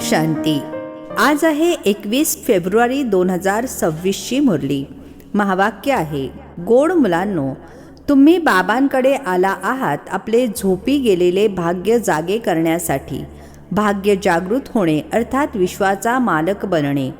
शांती. आज आहे 21 फेब्रुवारी 2026ची मुरली. महावाक्य आहे, गोड मुलांनो, तुम्ही बाबांकडे आला आहात आपले झोपी गेलेले भाग्य जागे करण्यासाठी. भाग्य जागृत होणे अर्थात विश्वाचा मालक बनणे.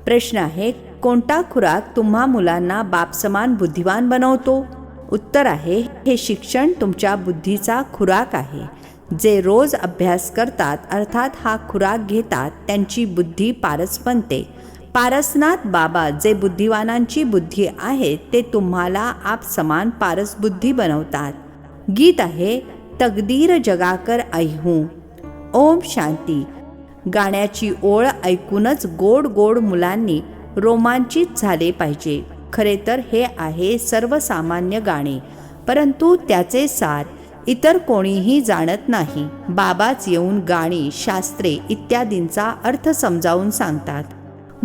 प्रश्न आहे, कोणता खुराक तुम्हा मुलांना बापसमान बुद्धिवान बनवतो? उत्तर आहे, हे शिक्षण तुमच्या बुद्धीचा खुराक आहे. जे रोज अभ्यास करतात अर्थात हा खुराक घेतात त्यांची बुद्धी पारस बनते. पारसनाथ बाबा जे बुद्धिवानांची बुद्धी आहे ते तुम्हाला आप समान पारस बुद्धी बनवतात. गीत आहे, तकदीर जगाकर ऐहूं. ओम शांती. गाण्याची ओळ ऐकूनच गोड गोड मुलांनी रोमांचित झाले पाहिजे. खरे तर हे आहे सर्वसामान्य गाणे, परंतु त्याचे सार इतर कोणीही जाणत नाही. बाबाच येऊन गाणी, शास्त्रे इत्यादींचा अर्थ समजावून सांगतात.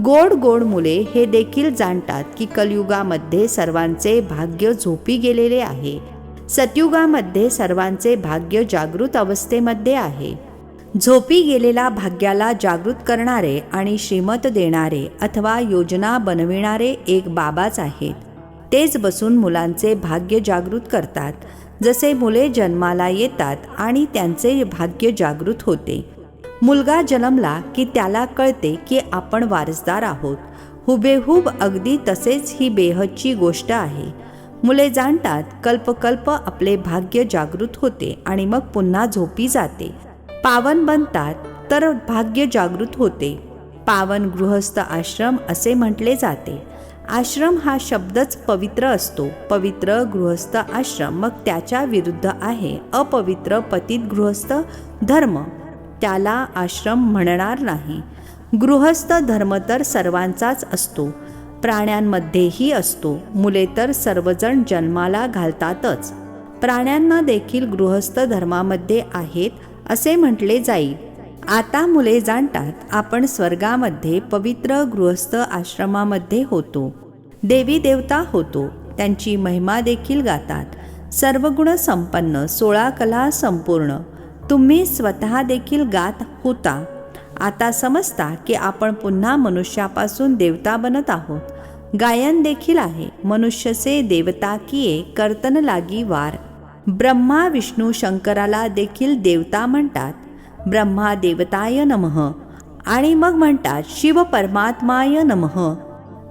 गोड गोड मुले हे देखील जाणतात की कलियुगामध्ये सर्वांचे भाग्य झोपी गेलेले आहे. सतयुगामध्ये सर्वांचे भाग्य जागृत अवस्थेमध्ये आहे. झोपी गेलेला भाग्याला जागृत करणारे आणि श्रीमत देणारे अथवा योजना बनविणारे एक बाबाच आहेत. तेच बसून मुलांचे भाग्य जागृत करतात. जसे मुले जन्माला येतात आणि त्यांचे भाग्य जागृत होते. मुलगा जन्मला की त्याला कळते की आपण वारसदार आहोत. हुबेहूब अगदी तसेच ही बेहदची गोष्ट आहे. मुले जाणतात कल्पकल्प आपले भाग्य जागृत होते आणि मग पुन्हा झोपी जाते. पावन बनतात तर भाग्य जागृत होते. पावन गृहस्थ आश्रम असे म्हटले जाते. आश्रम हा शब्दच पवित्र असतो. पवित्र गृहस्थ आश्रम, मग त्याच्या विरुद्ध आहे अपवित्र पतित गृहस्थ धर्म. त्याला आश्रम म्हणणार नाही. गृहस्थ धर्म तर सर्वांचाच असतो, प्राण्यांमध्येही असतो. मुले तर सर्वजण जन्माला घालतातच. प्राण्यांना देखील गृहस्थ धर्मामध्ये आहेत असे म्हटले जाईल. आता मुले जाणतात आपण स्वर्गामध्ये पवित्र गृहस्थ आश्रमामध्ये होतो. देवी देवता होतो. त्यांची महिमा देखील गातात. सर्वगुण संपन्न, 16 कला संपूर्ण. तुम्ही स्वतः देखील गात होता. आता समजता की आपण पुन्हा मनुष्यापासून देवता बनत आहोत. गायन देखील आहे, मनुष्य से देवता किये कर्तन लागी वार. ब्रह्मा विष्णू शंकराला देखील देवता म्हणतात. ब्रह्मा देवताय नमः आणि मग म्हणतात शिव परमात्माय नमः.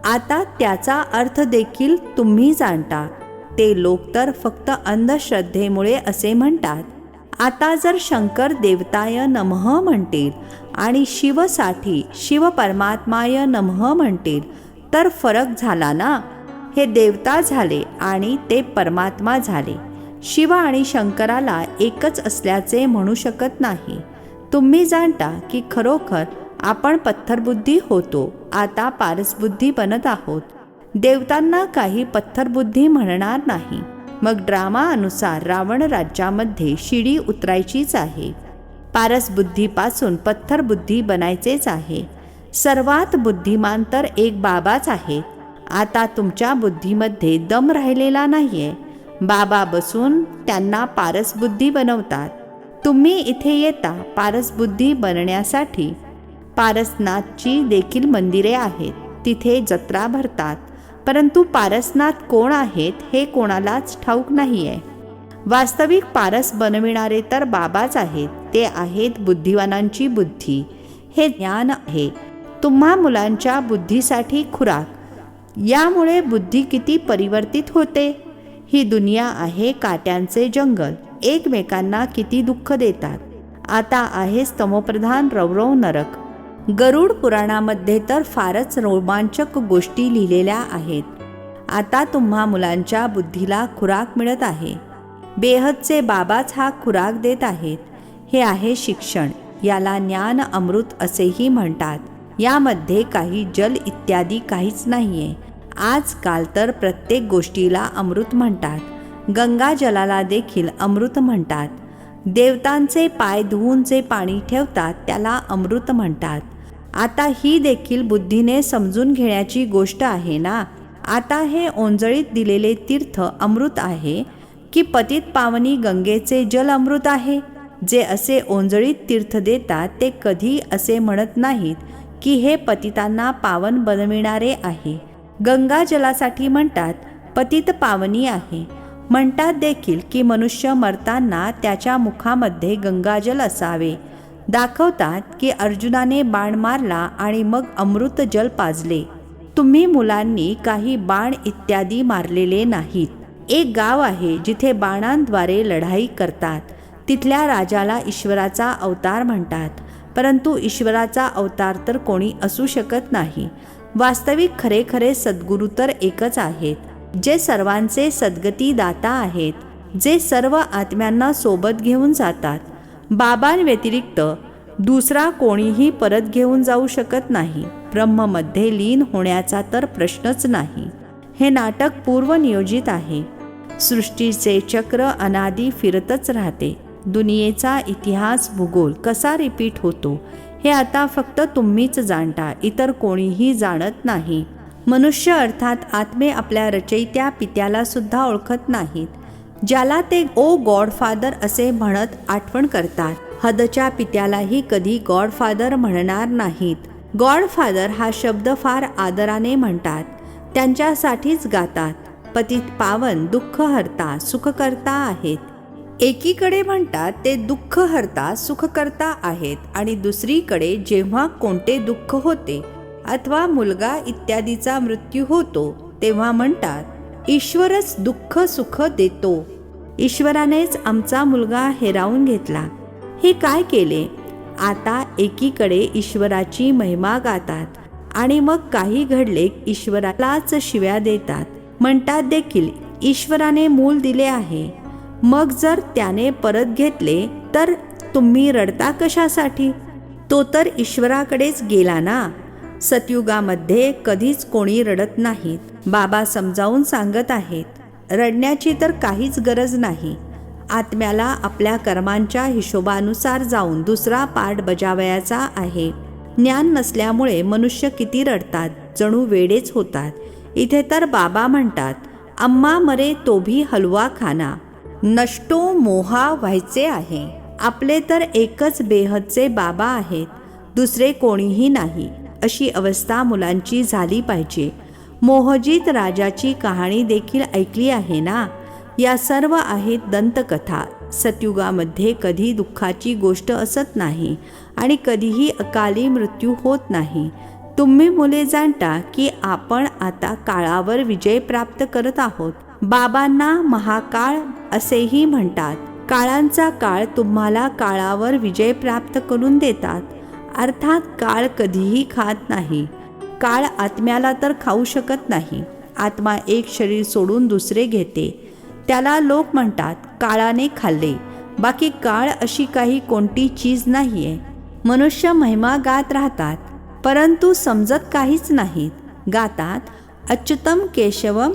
आता त्याचा अर्थ देखील तुम्ही जाणता. ते लोक तर फक्त अंधश्रद्धेमुळे असे म्हणतात. आता जर शंकर देवताय नमः म्हणतील आणि शिवसाठी शिव परमात्माय नमः म्हणतील तर फरक झाला ना. हे देवता झाले आणि ते परमात्मा झाले. शिव आणि शंकराला एकच असल्याचे म्हणू शकत नाही. तुम्ही जाणता की खरोखर आपण पत्थरबुद्धी होतो. आता पारसबुद्धी बनत आहोत. देवतांना काही पत्थरबुद्धी म्हणणार नाही. मग ड्रामा अनुसार रावण राज्यामध्ये शिडी उतरायचीच आहे. पारसबुद्धीपासून पत्थरबुद्धी बनायचेच आहे. सर्वात बुद्धिमान तर एक बाबाच आहे. आता तुमच्या बुद्धीमध्ये दम राहिलेला नाहीये. बाबा बसून त्यांना पारसबुद्धी बनवतात. तुम्ही इथे येता पारसबुद्धी बनण्यासाठी. पारसनाथची देखील मंदिरे आहेत. तिथे जत्रा भरतात. परंतु पारसनाथ कोण आहेत हे कोणालाच ठाऊक नाही आहे. वास्तविक पारस बनविणारे तर बाबाच आहेत. ते आहेत बुद्धिवानांची बुद्धी. हे ज्ञान आहे तुम्हा मुलांच्या बुद्धीसाठी खुराक. यामुळे बुद्धी किती परिवर्तित होते. ही दुनिया आहे काट्यांचे जंगल. एकमेकांना किती दुःख देतात. आता आहे स्तमोप्रधान रवरव नरक. गरुड पुराणामध्ये तर फारच रोमांचक गोष्टी लिहिलेल्या आहेत. आता तुम्हा मुलांच्या बुद्धीला खुराक मिळत आहे. बेहदचे बाबाच हा खुराक देत आहेत. हे आहे शिक्षण. याला ज्ञान अमृत असेही म्हणतात. यामध्ये काही जल इत्यादी काहीच नाहीये. आजकाल तर प्रत्येक गोष्टीला अमृत म्हणतात. गंगा जलाला देखील अमृत म्हणतात. देवतांचे पाय धुवून जे पाणी ठेवतात त्याला अमृत म्हणतात. आता ही देखील बुद्धीने समजून घेण्याची गोष्ट आहे ना. आता हे ओंजळीत दिलेले तीर्थ अमृत आहे की पतित पावनी गंगेचे जल अमृत आहे? जे असे ओंजळीत तीर्थ देतात ते कधी असे म्हणत नाहीत की हे पतितांना पावन बनविणारे आहे. गंगा जलासाठी म्हणतात पतित पावनी आहे. म्हणतात देखील की मनुष्य मरताना त्याच्या मुखामध्ये गंगाजल असावे. दाखवतात की अर्जुनाने बाण मारला आणि मग अमृत जल पाजले. तुम्ही मुलांनी काही बाण इत्यादी मारलेले नाहीत. एक गाव आहे जिथे बाणांद्वारे लढाई करतात. तिथल्या राजाला ईश्वराचा अवतार म्हणतात. परंतु ईश्वराचा अवतार तर कोणी असू शकत नाही. वास्तविक खरे खरे सद्गुरू तर एकच आहेत, जे सर्वांचे सद्गती दाता आहेत, जे सर्व आत्म्यांना सोबत घेऊन जातात. बाबांव्यतिरिक्त दुसरा कोणीही परत घेऊन जाऊ शकत नाही. ब्रह्ममध्ये लीन होण्याचा तर प्रश्नच नाही. हे नाटक पूर्वनियोजित आहे. सृष्टीचे चक्र अनादी फिरतच राहते. दुनियेचा इतिहास भूगोल कसा रिपीट होतो हे आता फक्त तुम्हीच जाणता, इतर कोणीही जाणत नाही. मनुष्य अर्थात आत्मे आपल्या रचयित्या पित्याला सुद्धा ओळखत नाहीत, ज्याला ते ओ गॉडफादर असे म्हणत आठवण करतात. हदच्या पित्यालाही कधी गॉडफादर म्हणणार नाहीत. गॉडफादर हा शब्द फार आदराने म्हणतात. त्यांच्यासाठीच गातात. पतित पावन दुःखहर्ता सुखकर्ता आहेत. एकीकडे म्हणतात ते दुःखहर्ता सुखकर्ता आहेत आणि दुसरीकडे जेव्हा कोणते दुःख होते अथवा मुलगा इत्यादीचा मृत्यू होतो तेव्हा म्हणतात ईश्वरच दुःख सुख देतो. ईश्वरानेच आमचा मुलगा हिरावून घेतला. हे काय केले? आता एकीकडे ईश्वराची महिमा गातात आणि मग काही घडले ईश्वरालाच शिव्या देतात. म्हणतात देखील ईश्वराने मूल दिले आहे, मग जर त्याने परत घेतले तर तुम्ही रडता कशासाठी? तो तर ईश्वराकडेच गेला ना. सतयुगामध्ये कधीच कोणी रडत नाहीत. बाबा समजावून सांगत आहेत, रडण्याची तर काहीच गरज नाही. आत्म्याला आपल्या कर्मांच्या हिशोबानुसार जाऊन दुसरा पाठ बजावायचा आहे. ज्ञान नसल्यामुळे मनुष्य किती रडतात, जणू वेडेच होतात. इथे तर बाबा म्हणतात अम्मा मरे तो भी हलवा खाना. नष्टो मोहा व्हायचे आहे. आपले तर एकच बेहदचे बाबा आहेत, दुसरे कोणीही नाही. अशी अवस्था मुलांची झाली पाहिजे. मोहजित राजाची कहाणी देखील ऐकली आहे ना. या सर्व आहेत दंतकथा. सतयुगामध्ये कधी दुःखाची गोष्ट असत नाही आणि कधीही अकाली मृत्यू होत नाही. तुम्ही मुले जाणता की आपण आता काळावर विजय प्राप्त करत आहोत. बाबांना महाकाळ असेही म्हणतात. काळांचा काळ तुम्हाला काळावर विजय प्राप्त करून देतात. अर्थात काळ कधीही खात नाही. काळ आत्म्याला तर खाऊ शकत नाही. आत्मा एक शरीर सोडून दुसरे घेते, त्याला लोक म्हणतात काळाने खाल्ले. बाकी काळ अशी काही कोणती चीज नाहीये. मनुष्य महिमा गात राहतात परंतु समजत काहीच नाहीत. गातात अच्युतम केशवम,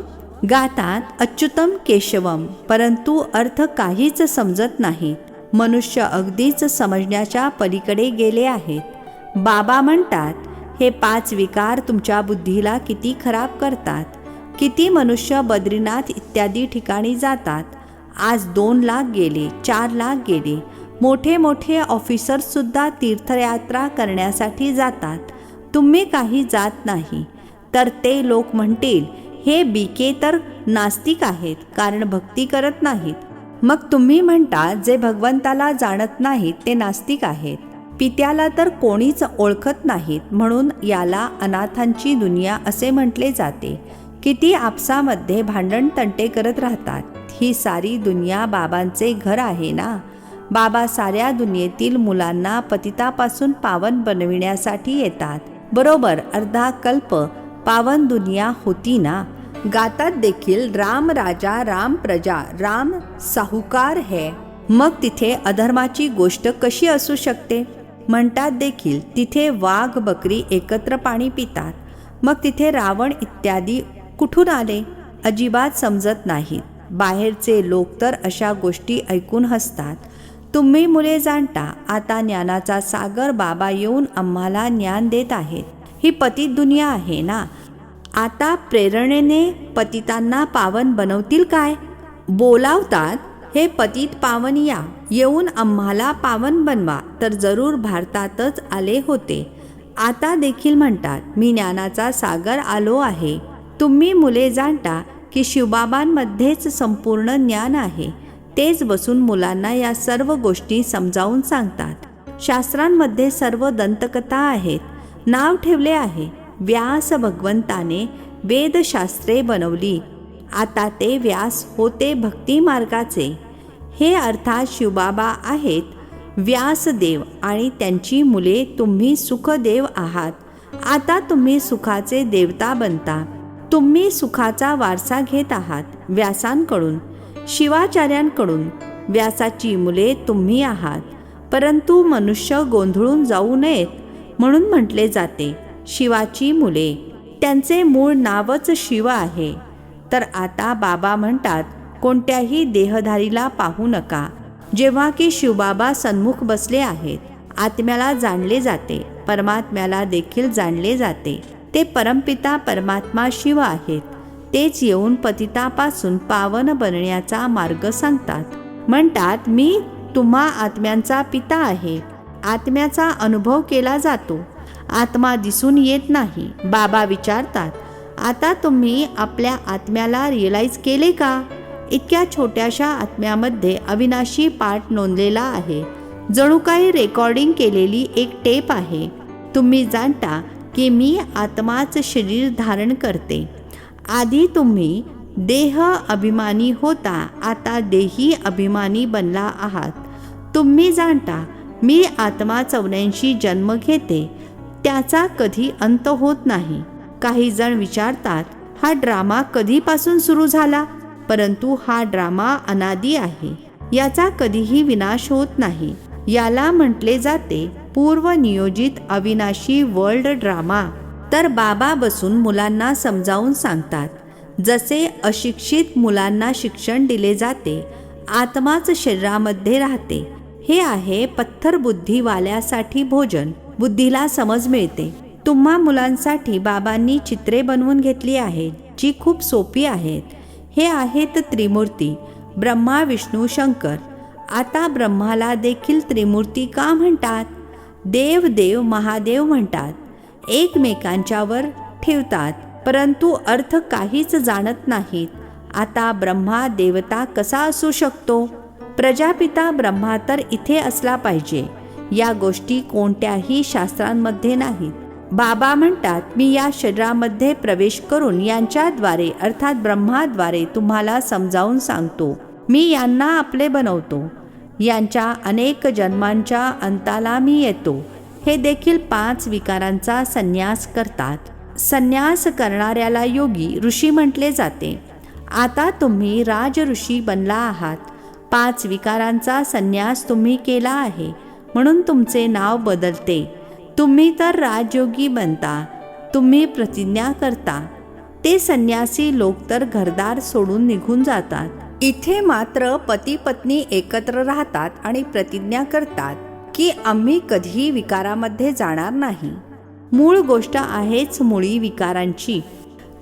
गातात अच्युतम केशवम, परंतु अर्थ काहीच समजत नाहीत. मनुष्य अगदीच समजण्याच्या पलीकडे गेले आहेत. बाबा म्हणतात हे 5 विकार तुमच्या बुद्धीला किती खराब करतात. किती मनुष्य बद्रीनाथ इत्यादी ठिकाणी जातात. आज 2 लाख गेले, 4 लाख गेले. मोठे मोठे ऑफिसर्ससुद्धा तीर्थयात्रा करण्यासाठी जातात. तुम्ही काही जात नाही तर ते लोक म्हणतील हे बीके तर नास्तिक आहेत, कारण भक्ती करत नाहीत. मग तुम्ही म्हणता जे भगवंताला जाणत नाहीत ते नास्तिक आहेत. पित्याला तर कोणीच ओळखत नाहीत, म्हणून याला अनाथांची दुनिया असे म्हटले जाते. किती आपसामध्ये भांडण तंटे करत राहतात. ही सारी दुनिया बाबांचे घर आहे ना. बाबा साऱ्या दुनियेतील मुलांना पतितापासून पावन बनविण्यासाठी येतात. बरोबर अर्धा कल्प पावन दुनिया होती ना. गातात देखील राम राजा राम प्रजा राम साहुकार है. मग तिथे अधर्माची गोष्ट कशी असू शकते? म्हणतात देखील तिथे वाघ बकरी एकत्र पाणी पितात. मग तिथे रावण इत्यादी कुठून आले? अजिबात समजत नाहीत. बाहेरचे लोक तर अशा गोष्टी ऐकून हसतात. तुम्ही मुले जाणता आता ज्ञानाचा सागर बाबा येऊन आम्हाला ज्ञान देत आहेत. ही पतित दुनिया आहे ना. आता प्रेरणेने पतितांना पावन बनवतील काय? बोलावतात हे पतित पावन या, येऊन आम्हाला पावन बनवा. तर जरूर भारतातच आले होते. आता देखील म्हणतात, मी ज्ञानाचा सागर आलो आहे. तुम्ही मुले जाणता की शिवबाबांमध्येच संपूर्ण ज्ञान आहे. तेच बसून मुलांना या सर्व गोष्टी समजावून सांगतात. शास्त्रांमध्ये सर्व दंतकथा आहेत. नाव ठेवले आहे. व्यास भगवंताने वेदशास्त्रे बनवली. आता ते व्यास होते भक्ती मार्गाचे. हे अर्थात शिवबाबा आहेत व्यासदेव आणि त्यांची मुले तुम्ही सुखदेव आहात. आता तुम्ही सुखाचे देवता बनता. तुम्ही सुखाचा वारसा घेत आहात व्यासांकडून, शिवाचार्यांकडून. व्यासाची मुले तुम्ही आहात. परंतु मनुष्य गोंधळून जाऊ नयेत म्हणून म्हटले जाते शिवाची मुले. त्यांचे मूळ नावच शिव आहे. तर आता बाबा म्हणतात, कोणत्याही देहधारीला पाहू नका. जेव्हा की शिवबाबा सन्मुख बसले आहेत, आत्म्याला जाणले जाते, परमात्म्याला देखील जाणले जाते. ते परमपिता परमात्मा शिव आहेत. तेच येऊन पतितापासून पावन बनण्याचा मार्ग सांगतात. म्हणतात, मी तुम्हा आत्म्यांचा पिता आहे. आत्म्याचा अनुभव केला जातो, आत्मा दिसून येत नाही. बाबा विचारतात, आता तुम्ही आपल्या आत्म्याला रिअलाइज केले का? इतक्या छोट्याशा आत्म्यामध्ये अविनाशी पाठ नोंदलेला आहे. जणू काही रेकॉर्डिंग केलेली एक टेप आहे. तुम्ही जाणता की मी आत्माच शरीर धारण करते. आधी तुम्ही देह अभिमानी होता, आता देही अभिमानी बनला आहात. तुम्ही जाणता मी आत्मा 84 जन्म घेते, त्याचा कधी अंत होत नाही. काही जण विचारतात, हा ड्रामा कधीपासून सुरू झाला? परंतु हा ड्रामा अनादी आहे. याचा कधीही विनाश होत नाही. याला म्हटले जाते पूर्वनियोजित अविनाशी वर्ल्ड ड्रामा. तर बाबा बसून मुलांना समजावून सांगतात. जसे अशिक्षित मुलांना शिक्षण दिले जाते, आत्माच शरीरामध्ये राहते. हे आहे पत्थर बुद्धीवाल्यासाठी भोजन. बुद्धीला समज मिळते. तुम्हा मुलांसाठी बाबांनी चित्रे बनवून घेतली आहेत, जी खूप सोपी आहेत. हे आहेत त्रिमूर्ती, ब्रह्मा विष्णू शंकर. आता ब्रह्माला देखील त्रिमूर्ती का म्हणतात? देव देव महादेव म्हणतात. एकमेकांच्यावर ठेवतात, परंतु अर्थ काहीच जाणत नाहीत. आता ब्रह्मा देवता कसा असू शकतो? प्रजापिता ब्रह्मा तर इथे असला पाहिजे. या गोष्टी कोणत्याही शास्त्रांमध्ये नाहीत. बाबा म्हणतात, मी या शरीरामध्ये प्रवेश करून यांच्याद्वारे अर्थात ब्रह्माद्वारे तुम्हाला समजावून सांगतो. मी यांना आपले बनवतो. यांच्या अनेक जन्मांच्या अंताला मी येतो. हे देखील 5 विकारांचा संन्यास करतात. संन्यास करणाऱ्याला योगी ऋषी म्हटले जाते. आता तुम्ही राज ऋषी बनला आहात. 5 विकारांचा संन्यास तुम्ही केला आहे म्हणून तुमचे नाव बदलते. तुम्ही तर राजयोगी बनता. तुम्ही प्रतिज्ञा करता. ते संन्यासी लोक तर घरदार सोडून निघून जातात. इथे मात्र पती पत्नी एकत्र राहतात आणि प्रतिज्ञा करतात की आम्ही कधीही विकारामध्ये जाणार नाही. मूळ गोष्ट आहेच मुळी विकारांची.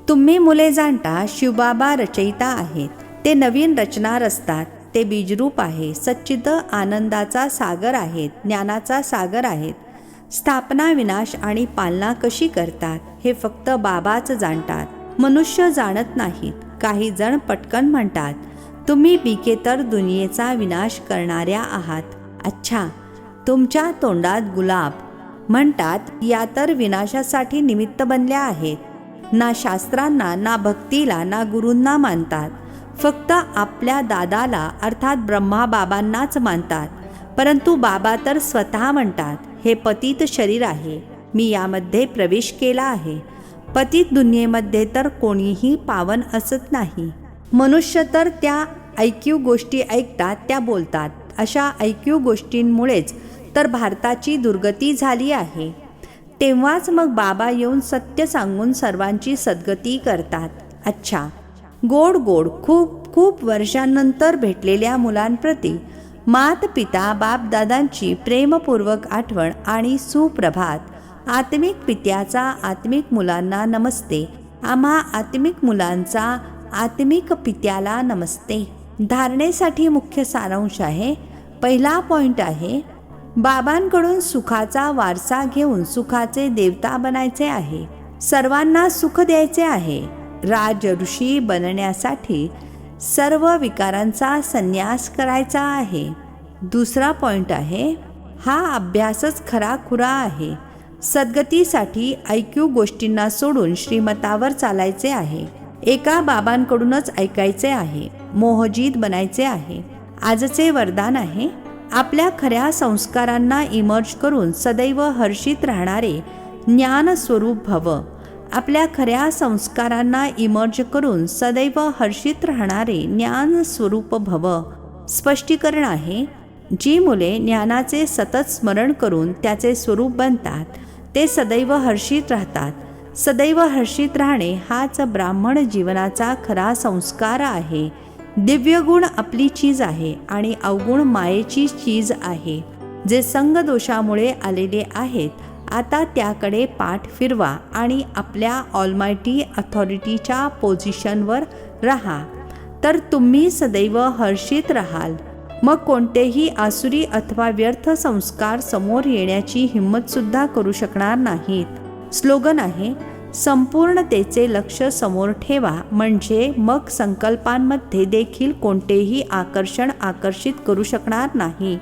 तुम्ही मुले जाणता शिवबाबा रचयिता आहेत. ते नवीन रचना रचतात. ते बीजरूप आहे. सच्चिद आनंदाचा सागर आहेत. ज्ञानाचा सागर आहेत. स्थापना विनाश आणि पालना कशी करतात हे फक्त बाबाच जाणतात. मनुष्य जाणत नाहीत. काही जण पटकन म्हणतात, तुम्ही बीके तर दुनियेचा विनाश करणाऱ्या आहात. अच्छा, तुमच्या तोंडात गुलाब. म्हणतात, या तर विनाशासाठी निमित्त बनल्या आहेत. ना शास्त्रांना, ना भक्तीला, ना गुरूंना मानतात. फक्त आपल्या दादाला अर्थात ब्रह्मा बाबांनाच मानतात. परंतु बाबा तर स्वतः म्हणतात, हे पतित शरीर आहे. मी यामध्ये प्रवेश केला आहे. पतित दुनियेमध्ये तर कोणीही पावन असत नाही. मनुष्य तर त्या ऐकीव गोष्टी ऐकतात, त्या बोलतात. अशा ऐकीव गोष्टींमुळेच तर भारताची दुर्गती झाली आहे. तेव्हाच मग बाबा येऊन सत्य सांगून सर्वांची सद्गती करतात. अच्छा, गोड गोड खूप खूप वर्षांनंतर भेटलेल्या मुलांप्रती मात पिता बापदादांची प्रेमपूर्वक आठवण आणि सुप्रभात. आत्मिक पित्याचा आत्मिक मुलांना नमस्ते. आम्हा आत्मिक मुलांचा आत्मिक पित्याला नमस्ते. धारणेसाठी मुख्य सारांश आहे. पहिला पॉइंट आहे, बाबांकडून सुखाचा वारसा घेऊन सुखाचे देवता बनायचे आहे. सर्वांना सुख द्यायचे आहे. राज ऋषी बनण्यासाठी सर्व विकारांचा संन्यास करायचा आहे. दुसरा पॉइंट आहे, हा अभ्यासच खरा खुरा आहे. सद्गतीसाठी ऐक्यू गोष्टींना सोडून श्रीमतावर चालायचे आहे. एका बाबांकडूनच ऐकायचे आहे. मोहजीत बनायचे आहे. आजचे वरदान आहे, आपल्या खऱ्या संस्कारांना इमर्ज करून सदैव हर्षित राहणारे ज्ञान स्वरूप भव. आपल्या खऱ्या संस्कारांना इमर्ज करून सदैव हर्षित राहणारे ज्ञान स्वरूप भव. स्पष्टीकरण आहे, जी मुले ज्ञानाचे सतत स्मरण करून त्याचे स्वरूप बनतात ते सदैव हर्षित राहतात. सदैव हर्षित राहणे हाच ब्राह्मण जीवनाचा खरा संस्कार आहे. दिव्य गुण आपली चीज आहे आणि अवगुण मायेची चीज आहे. जे संग दोषामुळे आलेले आहेत, आता त्याकडे पाठ फिरवा आणि आपल्या ऑलमायटी अथॉरिटीच्या पोझिशनवर राहा, तर तुम्ही सदैव हर्षित राहाल. मग कोणतेही आसुरी अथवा व्यर्थ संस्कार समोर येण्याची हिंमतसुद्धा करू शकणार नाहीत. स्लोगन आहे, संपूर्णतेचे लक्ष समोर ठेवा, म्हणजे मग संकल्पांमध्ये देखील कोणतेही आकर्षण आकर्षित करू शकणार नाही.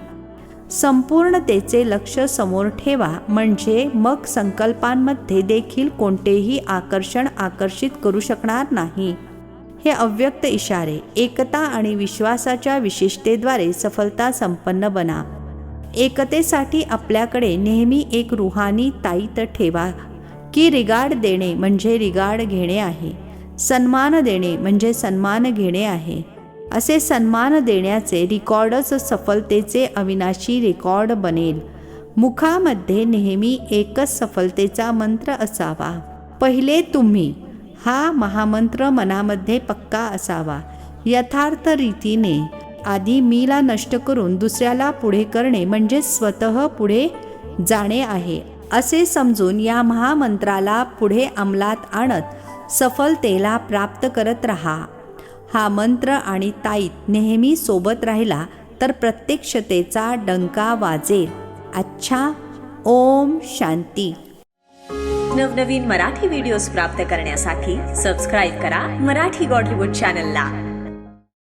संपूर्णतेचे लक्ष समोर ठेवा, म्हणजे मग संकल्पांमध्ये देखील कोणतेही आकर्षण आकर्षित करू शकणार नाही. हे अव्यक्त इशारे. एकता आणि विश्वासाच्या विशेषतेद्वारे सफलता संपन्न बना. एकतेसाठी आपल्याकडे नेहमी एक रूहानी ताईत ठेवा की रिगार्ड देणे म्हणजे रिगार्ड घेणे आहे. सन्मान देणे म्हणजे सन्मान घेणे आहे. असे सन्मान देण्याचे रेकॉर्डच सफलतेचे अविनाशी रेकॉर्ड बनेल. मुखामध्ये नेहमी एकच सफलतेचा मंत्र असावा. पहिले तुम्ही हा महामंत्र मनामध्ये पक्का असावा. यथार्थ रीतीने आधी मीला नष्ट करून दुसऱ्याला पुढे करणे म्हणजे स्वतः पुढे जाणे आहे, असे समजून या महामंत्राला पुढे अंमलात आणत सफलतेला प्राप्त करत राहा. हा मंत्र आणि ताईत नेहमी सोबत राहिला तर प्रत्यक्षतेचा डंका वाजेल. अच्छा. ओम शांती. नवनवीन मराठी व्हिडिओज प्राप्त करण्यासाठी सबस्क्राईब करा मराठी गॉड रिपोर्ट चॅनलला.